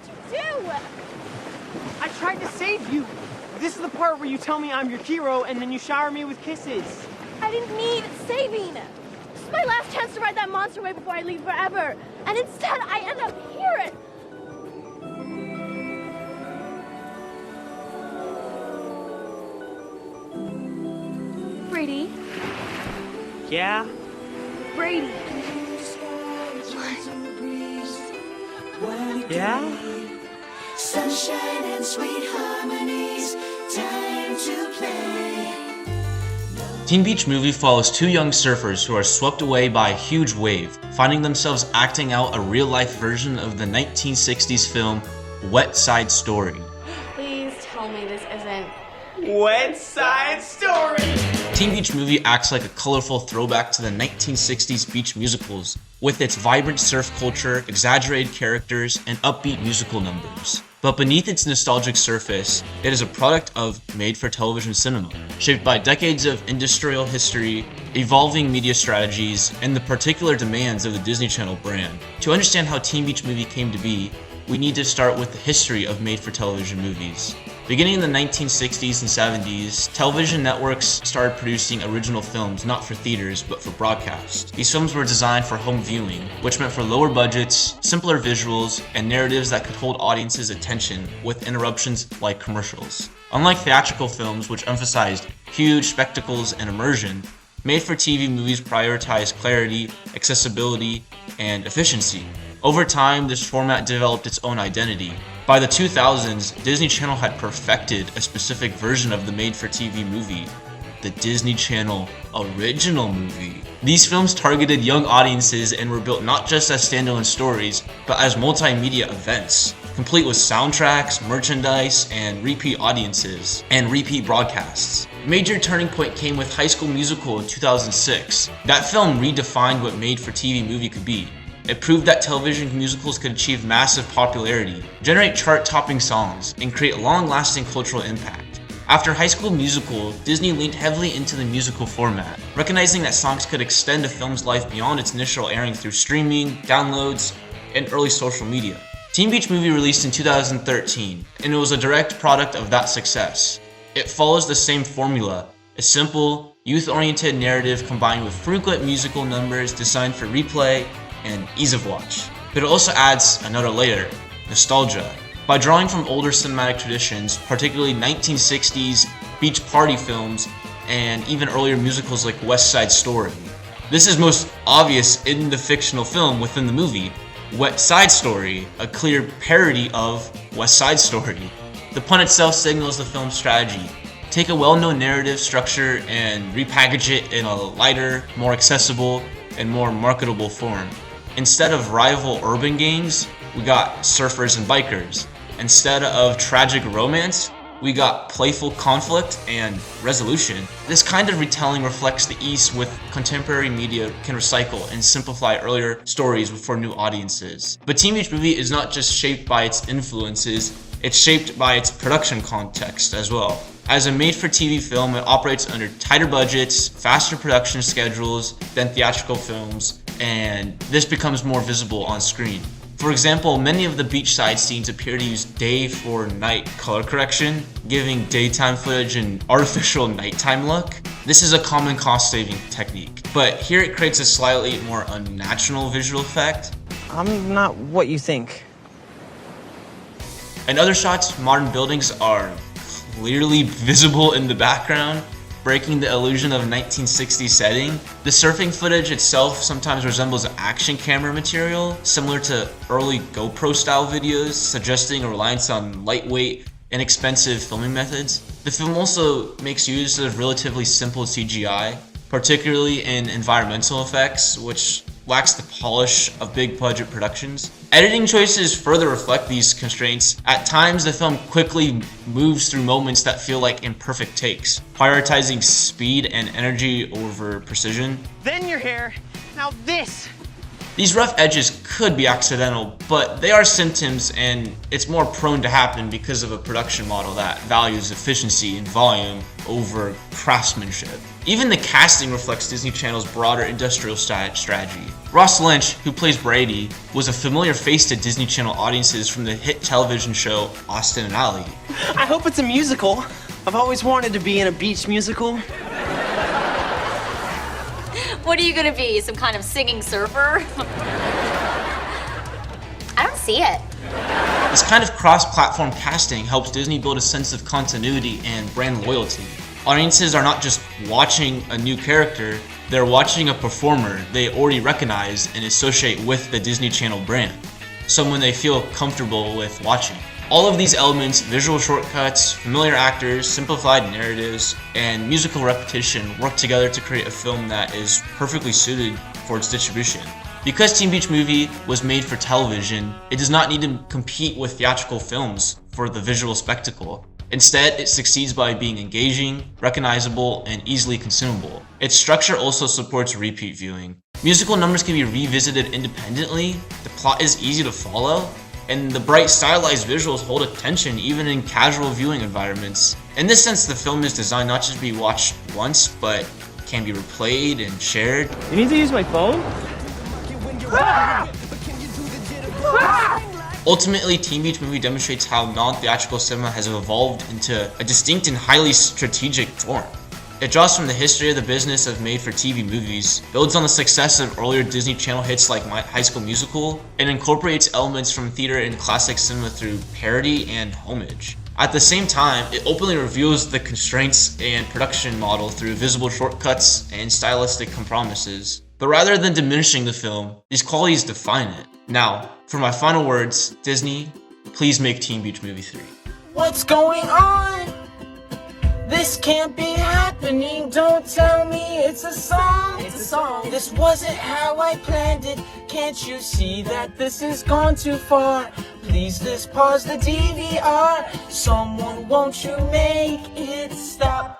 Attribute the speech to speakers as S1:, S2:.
S1: you do?
S2: I tried to save you. This is the part where you tell me I'm your hero and then you shower me with kisses.
S1: I didn't need saving. This is my last chance to ride that monster away before I leave forever. And instead, I end up here. Brady.
S2: Yeah?
S1: Brady.
S2: Yeah?
S3: Sunshine and sweet harmonies, time to play.
S4: Teen Beach Movie follows two young surfers who are swept away by a huge wave, finding themselves acting out a real-life version of the 1960s film Wet Side Story.
S1: Please tell me this isn't...
S2: Wet Side Story!
S4: Teen Beach Movie acts like a colorful throwback to the 1960s beach musicals, with its vibrant surf culture, exaggerated characters, and upbeat musical numbers. But beneath its nostalgic surface, it is a product of made-for-television cinema, shaped by decades of industrial history, evolving media strategies, and the particular demands of the Disney Channel brand. To understand how Teen Beach Movie came to be, we need to start with the history of made-for-television movies. Beginning in the 1960s and 70s, television networks started producing original films not for theaters but for broadcast. These films were designed for home viewing, which meant for lower budgets, simpler visuals, and narratives that could hold audiences' attention with interruptions like commercials. Unlike theatrical films, which emphasized huge spectacles and immersion, made-for-TV movies prioritized clarity, accessibility, and efficiency. Over time, this format developed its own identity. By the 2000s, Disney Channel had perfected a specific version of the made-for-TV movie, the Disney Channel original movie. These films targeted young audiences and were built not just as standalone stories, but as multimedia events, complete with soundtracks, merchandise, and repeat audiences, and repeat broadcasts. A major turning point came with High School Musical in 2006. That film redefined what made-for-TV movie could be. It proved that television musicals could achieve massive popularity, generate chart-topping songs, and create long-lasting cultural impact. After High School Musical, Disney leaned heavily into the musical format, recognizing that songs could extend a film's life beyond its initial airing through streaming, downloads, and early social media. Teen Beach Movie released in 2013, and it was a direct product of that success. It follows the same formula, a simple, youth-oriented narrative combined with frequent musical numbers designed for replay and ease of watch. But it also adds another layer, nostalgia. By drawing from older cinematic traditions, particularly 1960s beach party films and even earlier musicals like West Side Story. This is most obvious in the fictional film within the movie, Wet Side Story, a clear parody of West Side Story. The pun itself signals the film's strategy. Take a well-known narrative structure and repackage it in a lighter, more accessible, and more marketable form. Instead of rival urban gangs, we got surfers and bikers. Instead of tragic romance, we got playful conflict and resolution. This kind of retelling reflects the ease with contemporary media can recycle and simplify earlier stories for new audiences. But Teen Beach Movie is not just shaped by its influences, it's shaped by its production context as well. As a made-for-TV film, it operates under tighter budgets, faster production schedules than theatrical films, and this becomes more visible on screen. For example, many of the beachside scenes appear to use day for night color correction, giving daytime footage an artificial nighttime look. This is a common cost-saving technique, but here it creates a slightly more unnatural visual effect.
S2: I'm not what you think.
S4: In other shots, modern buildings are clearly visible in the background, breaking the illusion of a 1960s setting. The surfing footage itself sometimes resembles action camera material, similar to early GoPro style videos, suggesting a reliance on lightweight, inexpensive filming methods. The film also makes use of relatively simple CGI, particularly in environmental effects, which lacks the polish of big budget productions. Editing choices further reflect these constraints. At times, the film quickly moves through moments that feel like imperfect takes, prioritizing speed and energy over precision.
S2: Then your hair. Now this.
S4: These rough edges could be accidental, but they are symptoms, and it's more prone to happen because of a production model that values efficiency and volume over craftsmanship. Even the casting reflects Disney Channel's broader industrial strategy. Ross Lynch, who plays Brady, was a familiar face to Disney Channel audiences from the hit television show Austin and Ally.
S2: I hope it's a musical. I've always wanted to be in a beach musical.
S5: What are you gonna be, some kind of singing surfer? I don't see it.
S4: This kind of cross-platform casting helps Disney build a sense of continuity and brand loyalty. Audiences are not just watching a new character, they're watching a performer they already recognize and associate with the Disney Channel brand, someone they feel comfortable with watching. All of these elements, visual shortcuts, familiar actors, simplified narratives, and musical repetition work together to create a film that is perfectly suited for its distribution. Because Teen Beach Movie was made for television, it does not need to compete with theatrical films for the visual spectacle. Instead, it succeeds by being engaging, recognizable, and easily consumable. Its structure also supports repeat viewing. Musical numbers can be revisited independently, the plot is easy to follow, and the bright stylized visuals hold attention even in casual viewing environments. In this sense, the film is designed not just to be watched once, but can be replayed and shared.
S2: You need to use my phone?
S4: Ultimately, Teen Beach Movie demonstrates how non-theatrical cinema has evolved into a distinct and highly strategic form. It draws from the history of the business of made-for-TV movies, builds on the success of earlier Disney Channel hits like High School Musical, and incorporates elements from theater and classic cinema through parody and homage. At the same time, it openly reveals the constraints and production model through visible shortcuts and stylistic compromises. But rather than diminishing the film, these qualities define it. Now, for my final words, Disney, please make Teen Beach Movie 3.
S6: What's going on? This can't be happening, don't tell me it's a song. It's a song. This wasn't how I planned it. Can't you see that this has gone too far? Please just pause the DVR. Someone, won't you make it stop?